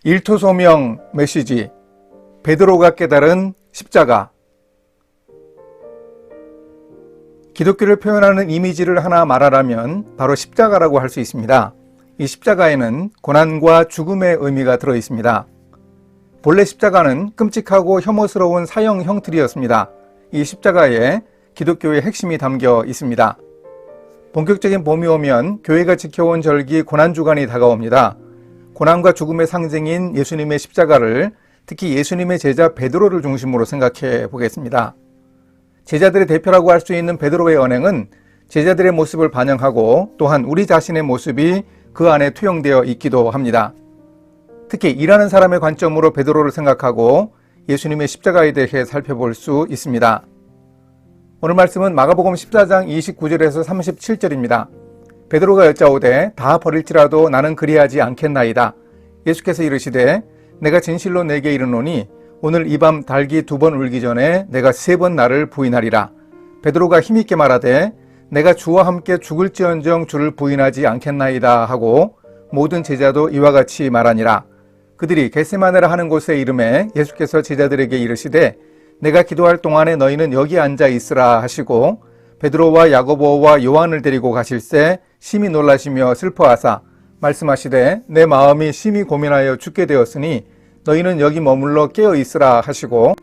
일토소명 메시지, 베드로가 깨달은 십자가. 기독교를 표현하는 이미지를 하나 말하라면 바로 십자가라고 할 수 있습니다. 이 십자가에는 고난과 죽음의 의미가 들어 있습니다. 본래 십자가는 끔찍하고 혐오스러운 사형 형틀이었습니다. 이 십자가에 기독교의 핵심이 담겨 있습니다. 본격적인 봄이 오면 교회가 지켜온 절기 고난주간이 다가옵니다. 고난과 죽음의 상징인 예수님의 십자가를, 특히 예수님의 제자 베드로를 중심으로 생각해 보겠습니다. 제자들의 대표라고 할 수 있는 베드로의 언행은 제자들의 모습을 반영하고 또한 우리 자신의 모습이 그 안에 투영되어 있기도 합니다. 특히 일하는 사람의 관점으로 베드로를 생각하고 예수님의 십자가에 대해 살펴볼 수 있습니다. 오늘 말씀은 마가복음 14장 29절에서 37절입니다. 베드로가 여짜오되 다 버릴지라도 나는 그리하지 않겠나이다. 예수께서 이르시되 내가 진실로 내게 이르노니 오늘 이 밤 닭이 2번 울기 전에 내가 3번 나를 부인하리라. 베드로가 힘있게 말하되 내가 주와 함께 죽을지언정 주를 부인하지 않겠나이다 하고 모든 제자도 이와 같이 말하니라. 그들이 겟세마네라 하는 곳에 이르매 예수께서 제자들에게 이르시되 내가 기도할 동안에 너희는 여기 앉아 있으라 하시고 베드로와 야고보와 요한을 데리고 가실새 심히 놀라시며 슬퍼하사 말씀하시되 내 마음이 심히 고민하여 죽게 되었으니 너희는 여기 머물러 깨어 있으라 하시고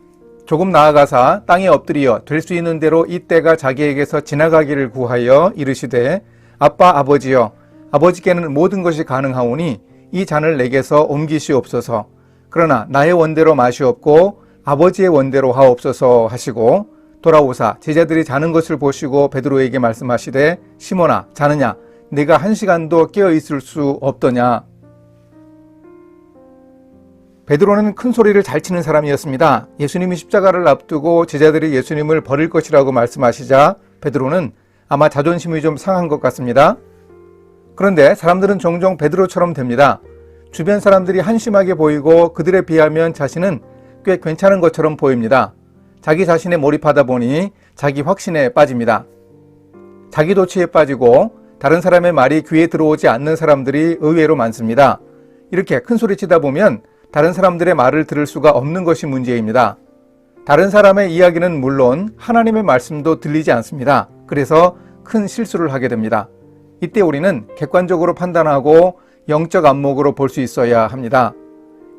조금 나아가사 땅에 엎드려 될 수 있는 대로 이 때가 자기에게서 지나가기를 구하여 이르시되 아빠 아버지여 아버지께는 모든 것이 가능하오니 이 잔을 내게서 옮기시옵소서. 그러나 나의 원대로 마시옵고 아버지의 원대로 하옵소서 하시고 돌아오사 제자들이 자는 것을 보시고 베드로에게 말씀하시되 시몬아 자느냐 네가 1시간도 깨어 있을 수 없더냐. 베드로는 큰 소리를 잘 치는 사람이었습니다. 예수님이 십자가를 앞두고 제자들이 예수님을 버릴 것이라고 말씀하시자 베드로는 아마 자존심이 좀 상한 것 같습니다. 그런데 사람들은 종종 베드로처럼 됩니다. 주변 사람들이 한심하게 보이고 그들에 비하면 자신은 꽤 괜찮은 것처럼 보입니다. 자기 자신에 몰입하다 보니 자기 확신에 빠집니다. 자기 도취에 빠지고 다른 사람의 말이 귀에 들어오지 않는 사람들이 의외로 많습니다. 이렇게 큰 소리 치다 보면 다른 사람들의 말을 들을 수가 없는 것이 문제입니다. 다른 사람의 이야기는 물론 하나님의 말씀도 들리지 않습니다. 그래서 큰 실수를 하게 됩니다. 이때 우리는 객관적으로 판단하고 영적 안목으로 볼 수 있어야 합니다.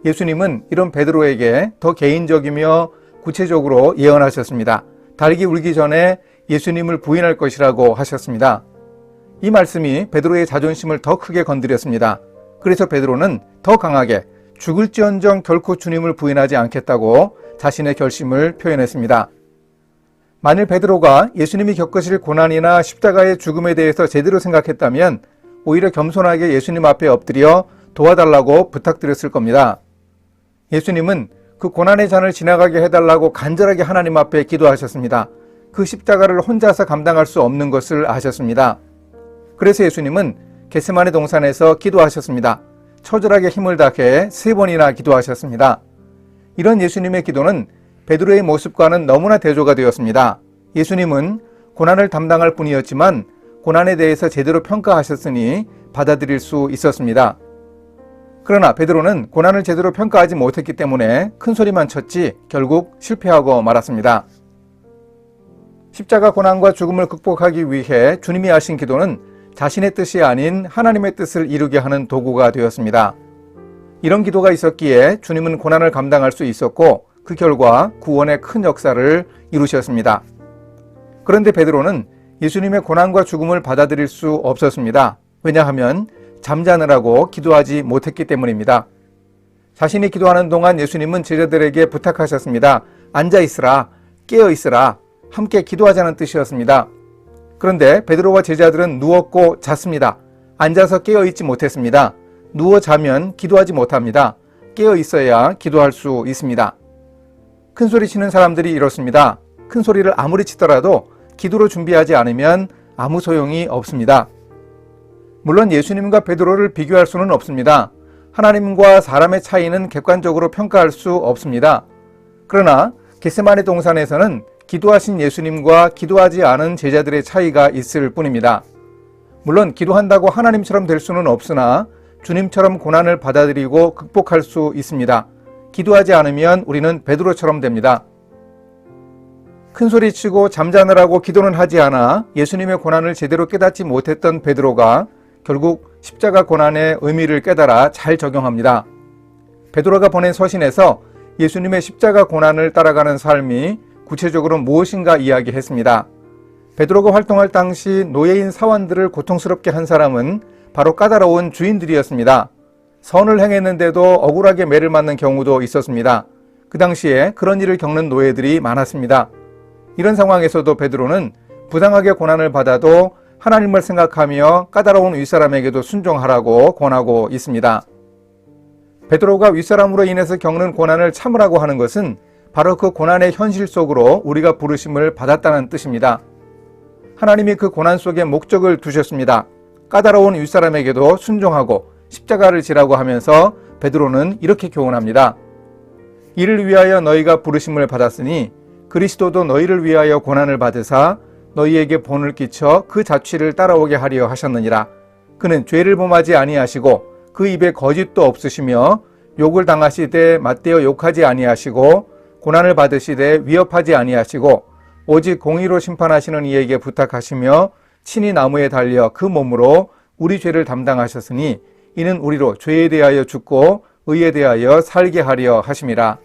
예수님은 이런 베드로에게 더 개인적이며 구체적으로 예언하셨습니다. 닭이 울기 전에 예수님을 부인할 것이라고 하셨습니다. 이 말씀이 베드로의 자존심을 더 크게 건드렸습니다. 그래서 베드로는 더 강하게 죽을지언정 결코 주님을 부인하지 않겠다고 자신의 결심을 표현했습니다. 만일 베드로가 예수님이 겪으실 고난이나 십자가의 죽음에 대해서 제대로 생각했다면 오히려 겸손하게 예수님 앞에 엎드려 도와달라고 부탁드렸을 겁니다. 예수님은 그 고난의 잔을 지나가게 해달라고 간절하게 하나님 앞에 기도하셨습니다. 그 십자가를 혼자서 감당할 수 없는 것을 아셨습니다. 그래서 예수님은 겟세마네 동산에서 기도하셨습니다. 처절하게 힘을 다해 3번이나 기도하셨습니다. 이런 예수님의 기도는 베드로의 모습과는 너무나 대조가 되었습니다. 예수님은 고난을 담당할 뿐이었지만 고난에 대해서 제대로 평가하셨으니 받아들일 수 있었습니다. 그러나 베드로는 고난을 제대로 평가하지 못했기 때문에 큰 소리만 쳤지 결국 실패하고 말았습니다. 십자가 고난과 죽음을 극복하기 위해 주님이 하신 기도는 자신의 뜻이 아닌 하나님의 뜻을 이루게 하는 도구가 되었습니다. 이런 기도가 있었기에 주님은 고난을 감당할 수 있었고 그 결과 구원의 큰 역사를 이루셨습니다. 그런데 베드로는 예수님의 고난과 죽음을 받아들일 수 없었습니다. 왜냐하면 잠자느라고 기도하지 못했기 때문입니다. 자신이 기도하는 동안 예수님은 제자들에게 부탁하셨습니다. 앉아 있으라, 깨어 있으라, 함께 기도하자는 뜻이었습니다. 그런데 베드로와 제자들은 누웠고 잤습니다. 앉아서 깨어 있지 못했습니다. 누워 자면 기도하지 못합니다. 깨어 있어야 기도할 수 있습니다. 큰 소리 치는 사람들이 이렇습니다. 큰 소리를 아무리 치더라도 기도로 준비하지 않으면 아무 소용이 없습니다. 물론 예수님과 베드로를 비교할 수는 없습니다. 하나님과 사람의 차이는 객관적으로 평가할 수 없습니다. 그러나 겟세마네 동산에서는 기도하신 예수님과 기도하지 않은 제자들의 차이가 있을 뿐입니다. 물론 기도한다고 하나님처럼 될 수는 없으나 주님처럼 고난을 받아들이고 극복할 수 있습니다. 기도하지 않으면 우리는 베드로처럼 됩니다. 큰소리치고 잠자느라고 기도는 하지 않아 예수님의 고난을 제대로 깨닫지 못했던 베드로가 결국 십자가 고난의 의미를 깨달아 잘 적용합니다. 베드로가 보낸 서신에서 예수님의 십자가 고난을 따라가는 삶이 구체적으로 무엇인가 이야기했습니다. 베드로가 활동할 당시 노예인 사환들을 고통스럽게 한 사람은 바로 까다로운 주인들이었습니다. 선을 행했는데도 억울하게 매를 맞는 경우도 있었습니다. 그 당시에 그런 일을 겪는 노예들이 많았습니다. 이런 상황에서도 베드로는 부당하게 고난을 받아도 하나님을 생각하며 까다로운 윗사람에게도 순종하라고 권하고 있습니다. 베드로가 윗사람으로 인해서 겪는 고난을 참으라고 하는 것은 바로 그 고난의 현실 속으로 우리가 부르심을 받았다는 뜻입니다. 하나님이 그 고난 속에 목적을 두셨습니다. 까다로운 윗사람에게도 순종하고 십자가를 지라고 하면서 베드로는 이렇게 교훈합니다. 이를 위하여 너희가 부르심을 받았으니 그리스도도 너희를 위하여 고난을 받으사 너희에게 본을 끼쳐 그 자취를 따라오게 하려 하셨느니라. 그는 죄를 범하지 아니하시고 그 입에 거짓도 없으시며 욕을 당하시되 맞대어 욕하지 아니하시고 고난을 받으시되 위협하지 아니하시고 오직 공의로 심판하시는 이에게 부탁하시며 친히 나무에 달려 그 몸으로 우리 죄를 담당하셨으니 이는 우리로 죄에 대하여 죽고 의에 대하여 살게 하려 하심이라.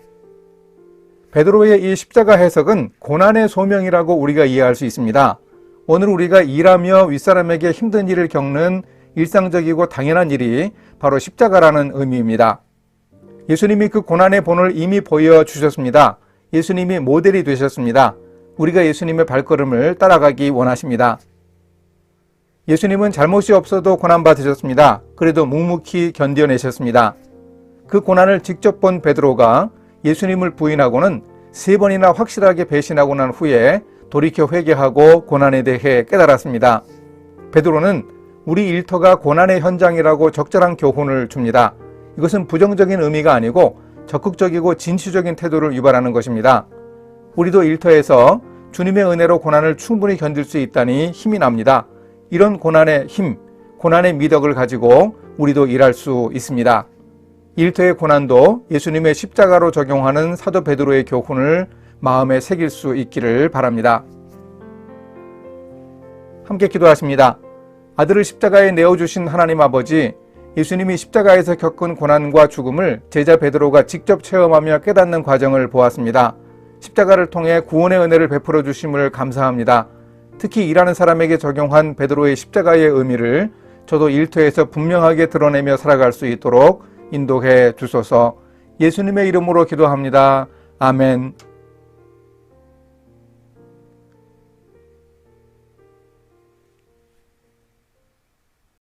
베드로의 이 십자가 해석은 고난의 소명이라고 우리가 이해할 수 있습니다. 오늘 우리가 일하며 윗사람에게 힘든 일을 겪는 일상적이고 당연한 일이 바로 십자가라는 의미입니다. 예수님이 그 고난의 본을 이미 보여주셨습니다. 예수님이 모델이 되셨습니다. 우리가 예수님의 발걸음을 따라가기 원하십니다. 예수님은 잘못이 없어도 고난받으셨습니다. 그래도 묵묵히 견뎌내셨습니다. 그 고난을 직접 본 베드로가 예수님을 부인하고는 3번이나 확실하게 배신하고 난 후에 돌이켜 회개하고 고난에 대해 깨달았습니다. 베드로는 우리 일터가 고난의 현장이라고 적절한 교훈을 줍니다. 이것은 부정적인 의미가 아니고 적극적이고 진취적인 태도를 유발하는 것입니다. 우리도 일터에서 주님의 은혜로 고난을 충분히 견딜 수 있다니 힘이 납니다. 이런 고난의 힘, 고난의 미덕을 가지고 우리도 일할 수 있습니다. 일터의 고난도 예수님의 십자가로 적용하는 사도 베드로의 교훈을 마음에 새길 수 있기를 바랍니다. 함께 기도하십니다. 아들을 십자가에 내어주신 하나님 아버지, 예수님이 십자가에서 겪은 고난과 죽음을 제자 베드로가 직접 체험하며 깨닫는 과정을 보았습니다. 십자가를 통해 구원의 은혜를 베풀어 주심을 감사합니다. 특히 일하는 사람에게 적용한 베드로의 십자가의 의미를 저도 일터에서 분명하게 드러내며 살아갈 수 있도록 인도해 주소서. 예수님의 이름으로 기도합니다. 아멘.